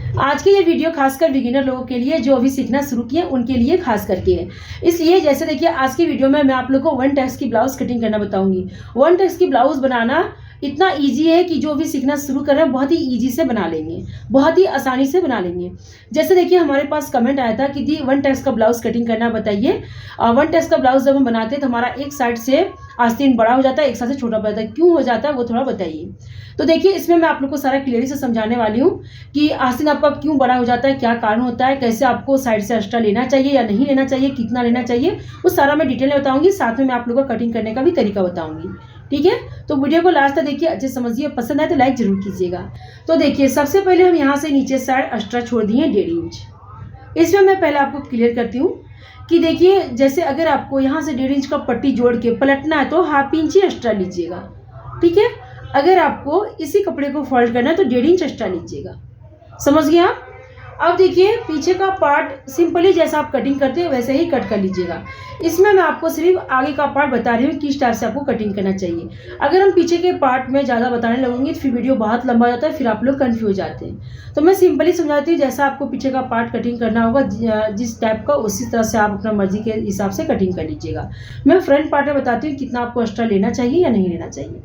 आज की ये वीडियो खासकर बिगिनर लोगों के लिए जो अभी सीखना शुरू किए उनके लिए खास करके है। इसलिए जैसे देखिए आज की वीडियो में मैं आप लोग को वन टैक्स की ब्लाउज कटिंग करना बताऊंगी। वन टैक्स की ब्लाउज बनाना इतना इजी है कि जो भी सीखना शुरू कर रहे हैं बहुत ही इजी से बना लेंगे, बहुत ही आसानी से बना लेंगे। जैसे देखिए हमारे पास कमेंट आया था कि दी वन टैक्स का ब्लाउज कटिंग करना बताइए। वन टैक्स का ब्लाउज जब हम बनाते हैं तो हमारा एक साइड से आस्तीन बड़ा हो जाता है, एक साइड से छोटा हो जाता है। क्यों हो जाता है वो थोड़ा बताइए। तो देखिए इसमें मैं आप लोग को सारा क्लियरली से समझाने वाली हूँ कि आस्तीन आपका क्यों बड़ा हो जाता है, क्या कारण होता है, कैसे आपको साइड से एक्स्ट्रा लेना चाहिए या नहीं लेना चाहिए, कितना लेना चाहिए, वो सारा मैं डिटेल में बताऊंगी। साथ में मैं आप लोगों को कटिंग करने का भी तरीका बताऊंगी। ठीक है, तो वीडियो को लास्ट तक देखिए, अच्छे समझिए। पसंद आए तो लाइक जरूर कीजिएगा। तो देखिए सबसे पहले हम यहाँ से नीचे साइड एक्स्ट्रा छोड़ दिए 1.5 इंच। इसमें मैं पहले आपको क्लियर करती हूँ कि देखिए जैसे अगर आपको यहाँ से 1.5 इंच का पट्टी जोड़ के पलटना है तो 1/2 इंच ही एक्स्ट्रा लीजिएगा। ठीक है, अगर आपको इसी कपड़े को फोल्ड करना है तो 1.5 इंच एक्स्ट्रा लीजिएगा। समझ गए आप। अब देखिए पीछे का पार्ट सिंपली जैसा आप कटिंग करते हैं वैसे ही कट कर लीजिएगा। इसमें मैं आपको सिर्फ आगे का पार्ट बता रही हूँ किस टाइप से आपको कटिंग करना चाहिए। अगर हम पीछे के पार्ट में ज़्यादा बताने लगेंगे तो फिर वीडियो बहुत लंबा हो जाता है, फिर आप लोग कंफ्यूज हो जाते हैं। तो मैं सिंपली समझाती हूँ जैसा आपको पीछे का पार्ट कटिंग करना होगा जिस टाइप का, उसी तरह से आप अपना मर्जी के हिसाब से कटिंग कर लीजिएगा। मैं फ्रंट पार्ट में बताती हूँ कितना आपको एक्स्ट्रा लेना चाहिए या नहीं लेना चाहिए।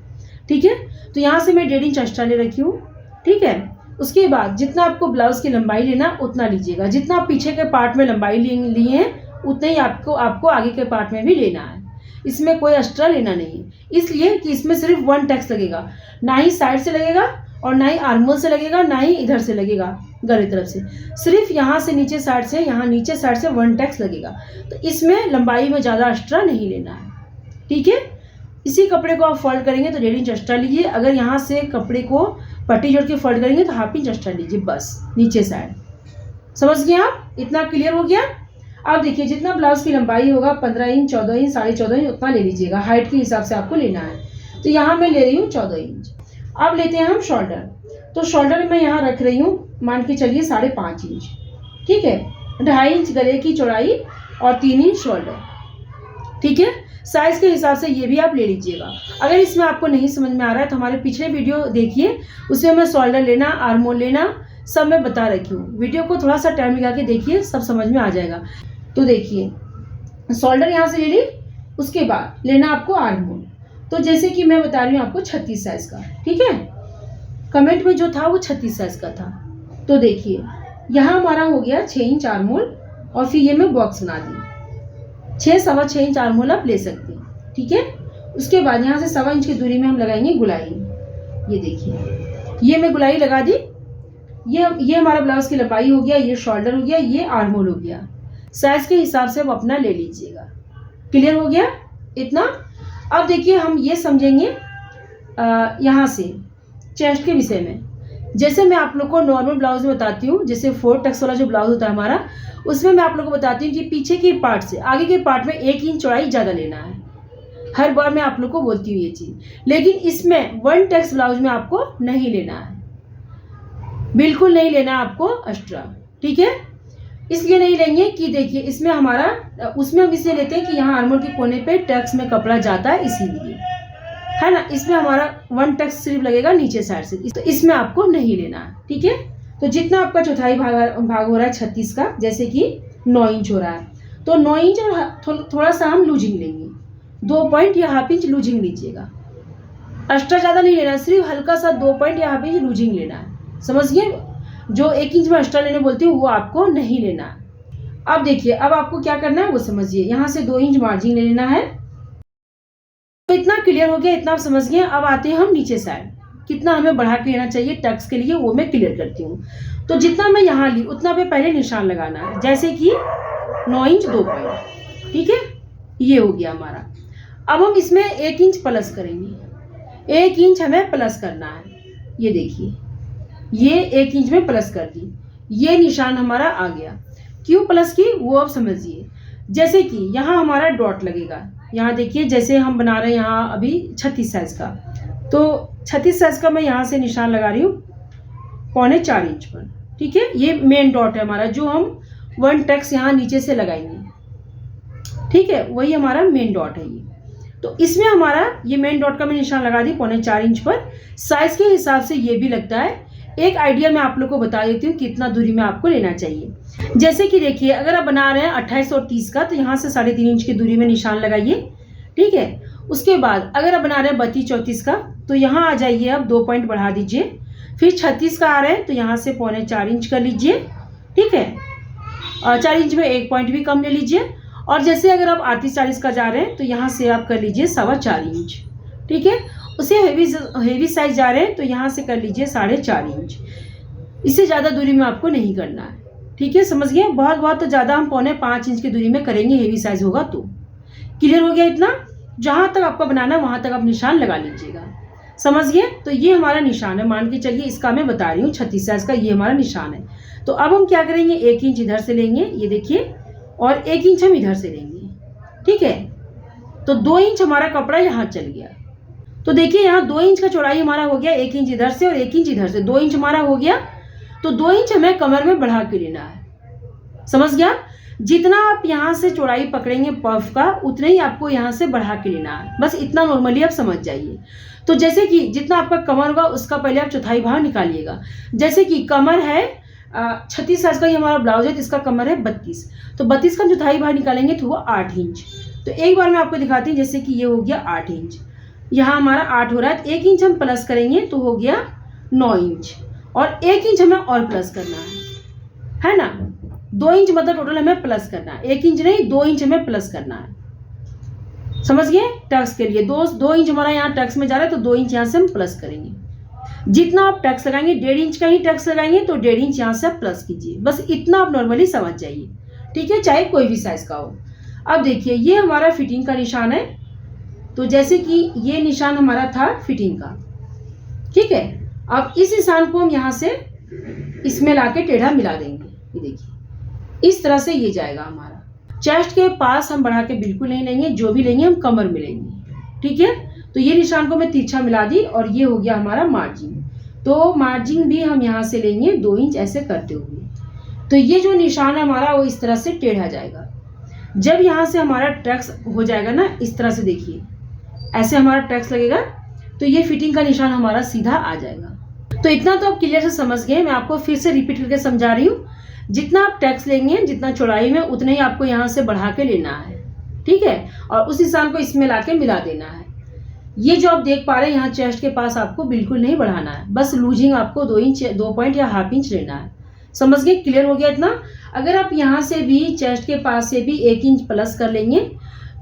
ठीक है, तो यहाँ से मैं 1.5 इंच एक्स्ट्रा ले रखी हूँ। ठीक है, उसके बाद जितना आपको ब्लाउज की लंबाई लेना उतना लीजिएगा। जितना आप पीछे के पार्ट में लंबाई लिए हैं उतना ही आपको आगे के पार्ट में भी लेना है। इसमें कोई एक्स्ट्रा लेना नहीं है, इसलिए कि इसमें सिर्फ वन टैक्स लगेगा। ना ही साइड से लगेगा और ना ही आर्मोल से लगेगा, ना ही इधर से लगेगा गले तरफ से। सिर्फ यहाँ से नीचे साइड से, यहाँ नीचे साइड से वन टैक्स लगेगा। तो इसमें लंबाई में ज़्यादा एक्स्ट्रा नहीं लेना है। ठीक है, इसी कपड़े को आप फोल्ड करेंगे तो 1.5 इंच एक्स्ट्रा लीजिए। अगर यहाँ से कपड़े को पट्टी जोड़ के फोल्ड करेंगे तो 1/2 इंच एक्स्ट्रा लीजिए, बस नीचे साइड। समझ गए आप, इतना क्लियर हो गया। अब देखिए जितना ब्लाउज की लंबाई होगा 15 इंच, 14 इंच, 14.5 इंच उतना ले लीजिएगा। हाइट के हिसाब से आपको लेना है। तो यहाँ मैं ले रही हूँ 14 इंच। अब लेते हैं हम शोल्डर। तो शोल्डर मैं यहाँ रख रही हूँ, मान के चलिए 5.5 इंच। ठीक है, 2.5 इंच गले की चौड़ाई और 3 इंच शोल्डर। ठीक है, साइज के हिसाब से ये भी आप ले लीजिएगा। अगर इसमें आपको नहीं समझ में आ रहा है तो हमारे पिछले वीडियो देखिए, उसमें मैं शोल्डर लेना, आर्मोल लेना सब मैं बता रखी हूँ। वीडियो को थोड़ा सा टाइम लगा के देखिए, सब समझ में आ जाएगा। तो देखिए शोल्डर यहाँ से ले ली, उसके बाद लेना आपको आर्मोल। तो जैसे कि मैं बता रही हूँ आपको 36 साइज का। ठीक है, कमेंट में जो था वो 36 साइज का था। तो देखिए यहाँ हमारा हो गया 6 इंच आर्मोल और फिर ये मैं बॉक्स बना दी। 6 सवा 6 इंच आर्मोल आप ले सकते हैं। ठीक है, उसके बाद यहाँ से 1.25 इंच की दूरी में हम लगाएंगे गुलाई। ये देखिए ये मैं गुलाई लगा दी। ये हमारा ब्लाउज की लंबाई हो गया, ये शोल्डर हो गया, ये आर्मोल हो गया। साइज के हिसाब से आप अपना ले लीजिएगा। क्लियर हो गया इतना। अब देखिए हम ये समझेंगे यहाँ से चेस्ट के विषय में। जैसे मैं आप लोग को नॉर्मल ब्लाउज में बताती हूँ, जैसे 4 टक्स वाला जो ब्लाउज होता है हमारा, उसमें मैं आप लोग को बताती हूँ कि पीछे के पार्ट से आगे के पार्ट में 1 इंच चौड़ाई ज़्यादा लेना है। हर बार मैं आप लोग को बोलती हूँ ये चीज़, लेकिन इसमें वन टक्स ब्लाउज में आपको नहीं लेना है, बिल्कुल नहीं लेना आपको एक्स्ट्रा। ठीक है, इसलिए नहीं लेंगे कि देखिए इसमें हमारा, उसमें हम इसलिए लेते हैं कि यहाँ आर्मोल के कोने पे टक्स में कपड़ा जाता है, इसीलिए है ना। इसमें हमारा 1 टक्स सिर्फ लगेगा नीचे साइड से, तो इसमें आपको नहीं लेना है। ठीक है, तो जितना आपका चौथाई भाग हो रहा है 36 का, जैसे कि 9 इंच हो रहा है, तो 9 इंच और थोड़ा सा हम लूजिंग लेंगे। 2 पॉइंट या 1/2 इंच लूजिंग लीजिएगा। एक्स्ट्रा ज़्यादा नहीं लेना, सिर्फ हल्का सा 2 पॉइंट या 1/2 इंच लूजिंग लेना है। समझिए, जो 1 इंच में एक्स्ट्रा लेने बोलती हूँ वो आपको नहीं लेना है। अब देखिए अब आपको क्या करना है वो समझिए। यहाँ से 2 इंच मार्जिन ले लेना है। तो इतना क्लियर हो गया, इतना आप समझ गए। अब आते हैं हम नीचे साइड, कितना हमें बढ़ा के लेना चाहिए टक्स के लिए, वो मैं क्लियर करती हूँ। तो जितना मैं यहाँ ली उतना पे पहले निशान लगाना है, जैसे कि 9 इंच 2 पॉइंट। ठीक है, ये हो गया हमारा। अब हम इसमें 1 इंच प्लस करेंगे। 1 इंच हमें प्लस करना है। ये देखिए ये 1 इंच में प्लस कर दी, ये निशान हमारा आ गया। क्यों प्लस की वो आप समझिए। जैसे कि यहाँ हमारा डॉट लगेगा, यहाँ देखिए जैसे हम बना रहे हैं यहाँ अभी 36 साइज का, तो 36 साइज का मैं यहाँ से निशान लगा रही हूँ 3.25 इंच पर। ठीक है, ये मेन डॉट है हमारा, जो हम 1 टक्स यहाँ नीचे से लगाएंगे। ठीक है, वही हमारा मेन डॉट है ये। तो इसमें हमारा ये मेन डॉट का मैं निशान लगा दी 3.25 इंच पर। साइज के हिसाब से ये भी लगता है एक आइडिया मैं आप लोग को बता देती हूँ कितना दूरी में आपको लेना चाहिए। जैसे कि देखिए, अगर आप बना रहे हैं 28 और 30 का, तो यहाँ से 3.5 इंच की दूरी में निशान लगाइए, ठीक है। उसके बाद अगर आप बना रहे हैं 32-34 का, तो यहाँ आ जाइए, आप 2 पॉइंट बढ़ा दीजिए। फिर 36 का आ रहे हैं तो यहाँ से 3.25 इंच कर लीजिए, ठीक है। और 4 इंच में 1 पॉइंट भी कम ले लीजिए। और जैसे अगर आप 38-40 का जा रहे हैं तो यहाँ से आप कर लीजिए 4.25 इंच, ठीक है। उसे हेवी साइज जा रहे हैं तो यहाँ से कर लीजिए 4.5 इंच। इससे ज़्यादा दूरी में आपको नहीं करना है, ठीक है, समझ गए। बहुत तो ज़्यादा हम 4.25 इंच की दूरी में करेंगे, हेवी साइज होगा तो। क्लियर हो गया इतना? जहाँ तक आपको बनाना है वहाँ तक आप निशान लगा लीजिएगा, समझ गए। तो ये हमारा निशान है, मान के चलिए इसका मैं बता रही हूँ 36 साइज का, ये हमारा निशान है। तो अब हम क्या करेंगे, 1 इंच इधर से लेंगे, ये देखिए, और 1 इंच हम इधर से लेंगे, ठीक है। तो 2 इंच हमारा कपड़ा यहाँ चल गया। तो देखिए यहाँ 2 इंच का चौड़ाई हमारा हो गया, 1 इंच इधर से और 1 इंच इधर से, 2 इंच हमारा हो गया। तो 2 इंच हमें कमर में बढ़ा के लेना है, समझ गया। जितना आप यहाँ से चौड़ाई पकड़ेंगे पफ का, उतना ही आपको यहाँ से बढ़ा के लेना है, बस इतना नॉर्मली आप समझ जाइए। तो जैसे कि जितना आपका कमर होगा उसका पहले आप चौथाई भाग निकालिएगा। जैसे कि कमर है 36 साइज का, ये हमारा ब्लाउज है, तो इसका कमर है 32, तो 32 का चौथाई भाग निकालेंगे तो वो 8 इंच। तो एक बार मैं आपको दिखाती हूँ, जैसे कि ये हो गया 8 इंच, यहाँ हमारा 8 हो रहा है, तो 1 इंच हम प्लस करेंगे तो हो गया 9 इंच, और 1 इंच हमें और प्लस करना है ना। 2 इंच मतलब टोटल हमें प्लस करना है, 1 इंच नहीं 2 इंच हमें प्लस करना है, समझ गए। टक्स के लिए 2 इंच हमारा यहाँ टक्स में जा रहा है, तो 2 इंच यहाँ से हम प्लस करेंगे। जितना आप टक्स लगाएंगे, 1.5 इंच का ही टक्स लगाएंगे, तो 1.5 इंच यहाँ से आप प्लस कीजिए, बस इतना आप नॉर्मली समझ जाइए, ठीक है, चाहे कोई भी साइज का हो। अब देखिए ये हमारा फिटिंग का निशान है। तो जैसे कि ये निशान हमारा था फिटिंग का, ठीक है। अब इस निशान को हम यहाँ से इसमें लाके टेढ़ा मिला देंगे, ये देखिए इस तरह से ये जाएगा हमारा। चेस्ट के पास हम बढ़ा के बिल्कुल नहीं लेंगे, जो भी लेंगे हम कमर में लेंगे, ठीक है। तो ये निशान को मैं तिरछा मिला दी, और ये हो गया हमारा मार्जिन। तो मार्जिन भी हम यहाँ से लेंगे 2 इंच ऐसे करते हुए। तो ये जो निशान है हमारा वो इस तरह से टेढ़ा जाएगा। जब यहाँ से हमारा टक्स हो जाएगा ना, इस तरह से देखिए, ऐसे हमारा टक्स लगेगा, तो ये फिटिंग का निशान हमारा सीधा आ जाएगा। तो इतना तो आप क्लियर से समझ गए। मैं आपको फिर से रिपीट करके समझा रही हूँ। जितना आप टक्स लेंगे, जितना चौड़ाई में, उतना ही आपको यहाँ से बढ़ा के लेना है, ठीक है। और उस निशान को इसमें लाके मिला देना है। ये जो आप देख पा रहे हैं यहाँ चेस्ट के पास आपको बिल्कुल नहीं बढ़ाना है, बस लूजिंग आपको 2 इंच 2 पॉइंट या ½ इंच लेना है, समझ गए। क्लियर हो गया इतना? अगर आप यहाँ से भी चेस्ट के पास से भी 1 इंच प्लस कर लेंगे,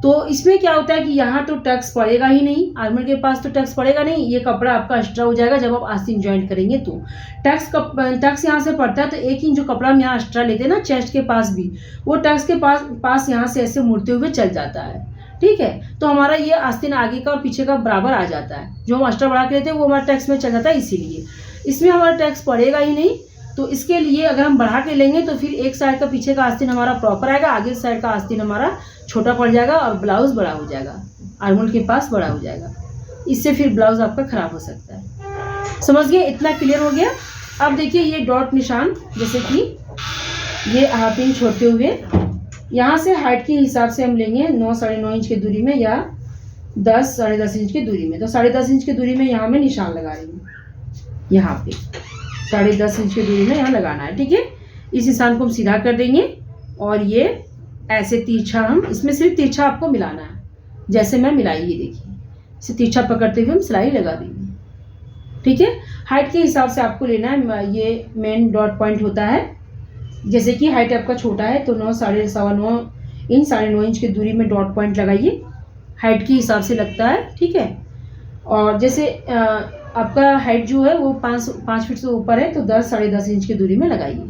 तो इसमें क्या होता है कि यहाँ तो टक्स पड़ेगा ही नहीं, आर्मर के पास तो टक्स पड़ेगा नहीं, ये कपड़ा आपका एक्स्ट्रा हो जाएगा। जब आप आस्तीन ज्वाइंट करेंगे तो टक्स यहाँ से पड़ता है, तो 1 इंच जो कपड़ा हम यहाँ एक्स्ट्रा लेते हैं ना चेस्ट के पास भी, वो टक्स के पास यहाँ से ऐसे मुड़ते हुए चल जाता है, ठीक है। तो हमारा ये आस्तीन आगे का और पीछे का बराबर आ जाता है। जो हम एक्स्ट्रा बढ़ा के लेते हैं वो हमारा टक्स में चल जाता है, इसीलिए इसमें हमारा टक्स पड़ेगा ही नहीं। तो इसके लिए अगर हम बढ़ा के लेंगे तो फिर एक साइड का पीछे का आस्तीन हमारा प्रॉपर आएगा, आगे साइड का आस्तीन हमारा छोटा पड़ जाएगा और ब्लाउज बड़ा हो जाएगा, आर्मोल के पास बड़ा हो जाएगा। इससे फिर ब्लाउज आपका खराब हो सकता है, समझ गए। इतना क्लियर हो गया। अब देखिए ये डॉट निशान, जैसे कि ये ½ इंच छोड़ते हुए यहाँ से हाइट के हिसाब से हम लेंगे 9 साढ़े 9 इंच की दूरी में, या 10 साढ़े 10 इंच की दूरी में। तो 10.5 इंच की दूरी में यहाँ मैं निशान लगा रही हूँ, यहाँ पे 10.5 इंच की दूरी में यहाँ लगाना है, ठीक है। इस निशान को हम सीधा कर देंगे, और ये ऐसे तिरछा, हम इसमें सिर्फ तिरछा आपको मिलाना है, जैसे मैं मिलाई, ये देखिए इसे तिरछा पकड़ते हुए हम सिलाई लगा देंगे, ठीक है। हाइट के हिसाब से आपको लेना है, ये मेन डॉट पॉइंट होता है। जैसे कि हाइट आपका छोटा है तो 9 साढ़े 9 इंच 9.5 इंच की दूरी में डॉट पॉइंट लगाइए, हाइट के हिसाब से लगता है, ठीक है। और जैसे आपका हाइट जो है वो 5 फीट से ऊपर है, तो 10 साढ़े 10 इंच की दूरी में लगाइए।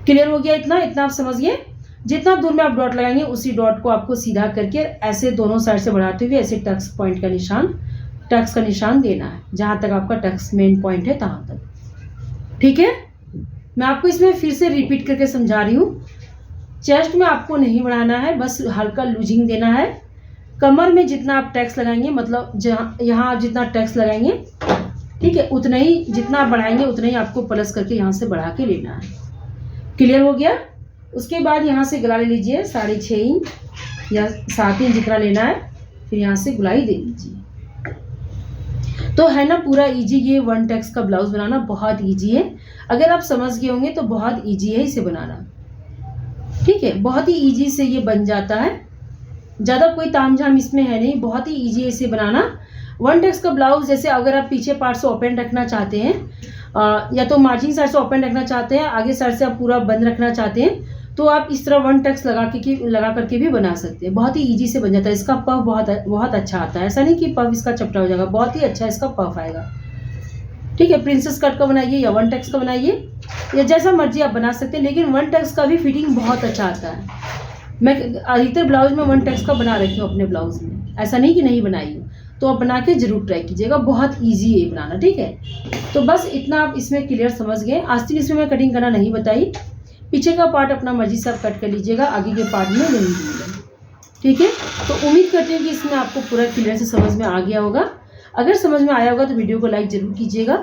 क्लियर हो गया इतना? इतना आप समझिए। जितना दूर में आप डॉट लगाएंगे, उसी डॉट को आपको सीधा करके ऐसे दोनों साइड से बढ़ाते हुए ऐसे टक्स का निशान देना है, जहाँ तक आपका टक्स मेन पॉइंट है तहाँ तक, ठीक है। मैं आपको इसमें फिर से रिपीट करके समझा रही हूँ। चेस्ट में आपको नहीं बढ़ाना है, बस हल्का लूजिंग देना है। कमर में जितना आप टक्स लगाएंगे, मतलब यहाँ आप जितना टक्स लगाएंगे, ठीक है, उतना ही जितना आप बढ़ाएंगे उतना ही आपको प्लस करके यहाँ से बढ़ा के लेना है। क्लियर हो गया? उसके बाद यहाँ से गला ले लीजिए 6.5 इंच या 7 इंच जितना लेना है, फिर यहाँ से गुलाई दे लीजिए। तो है ना पूरा इजी ये वन टैक्स का ब्लाउज बनाना, बहुत इजी है। अगर आप समझ गए होंगे तो बहुत इजी है इसे बनाना, ठीक है। बहुत ही इजी से ये बन जाता है, ज़्यादा कोई तामझाम इसमें है नहीं, बहुत ही इजी है इसे बनाना। वन टैक्स का ब्लाउज जैसे अगर आप पीछे पार्ट से ओपन रखना चाहते हैं, या तो मार्जिन साइड से ओपन रखना चाहते हैं, आगे साइड से आप पूरा बंद रखना चाहते हैं, तो आप इस तरह वन टक्स लगा करके भी बना सकते हैं। बहुत ही इजी से बन जाता है। इसका पफ बहुत अच्छा आता है, ऐसा नहीं कि पफ इसका चपटा हो जाएगा, बहुत ही अच्छा इसका पफ आएगा, ठीक है। प्रिंसेस कट का बनाइए या वन टक्स का बनाइए, या जैसा मर्जी आप बना सकते हैं, लेकिन वन टक्स का भी फिटिंग बहुत अच्छा आता है। मैं अधिकतर ब्लाउज में वन टक्स का बना रखी हूँ अपने ब्लाउज में, ऐसा नहीं कि नहीं बनाई हूँ, तो आप बना के जरूर ट्राई कीजिएगा, बहुत ईजी है बनाना, ठीक है। तो बस इतना आप इसमें क्लियर समझ गए। आस्तीन इसमें मैं कटिंग करना नहीं बताई, पीछे का पार्ट अपना मर्जी से आप कट कर लीजिएगा, आगे के पार्ट में नहीं लीजिएगा, ठीक है। तो उम्मीद करते हैं कि इसमें आपको पूरा क्लियर से समझ में आ गया होगा। अगर समझ में आया होगा तो वीडियो को लाइक ज़रूर कीजिएगा,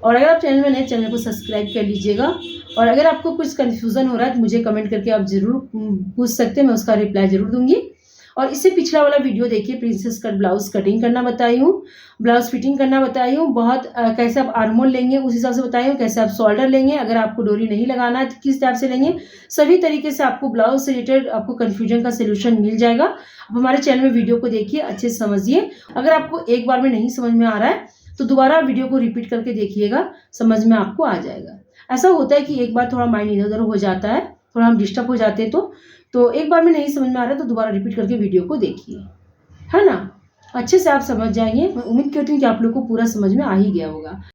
और अगर आप चैनल में नए, चैनल को सब्सक्राइब कर लीजिएगा। और अगर आपको कुछ कन्फ्यूज़न हो रहा है तो मुझे कमेंट करके आप ज़रूर पूछ सकते हैं, मैं उसका रिप्लाई ज़रूर दूंगी। और इससे पिछला वाला वीडियो देखिए, प्रिंसेस कट ब्लाउज कटिंग करना बताई हूँ, ब्लाउज फिटिंग करना बताई हूँ, बहुत कैसे आप आर्मोल लेंगे उस हिसाब से बताई हूँ, कैसे आप शोल्डर लेंगे, अगर आपको डोरी नहीं लगाना है तो किस टाइप से लेंगे, सभी तरीके से आपको ब्लाउज से रिलेटेड आपको कन्फ्यूजन का सोल्यूशन मिल जाएगा। अब हमारे चैनल में वीडियो को देखिए, अच्छे से समझिए। अगर आपको एक बार में नहीं समझ में आ रहा है तो दोबारा वीडियो को रिपीट करके देखिएगा, समझ में आपको आ जाएगा। ऐसा होता है कि एक बार थोड़ा माइंड इधर उधर हो जाता है, थोड़ा हम डिस्टर्ब हो जाते हैं, तो एक बार में नहीं समझ में आ रहा है तो दोबारा रिपीट करके वीडियो को देखिए, है ना। अच्छे से आप समझ जाएंगे। मैं उम्मीद करती हूँ कि आप लोग को पूरा समझ में आ ही गया होगा।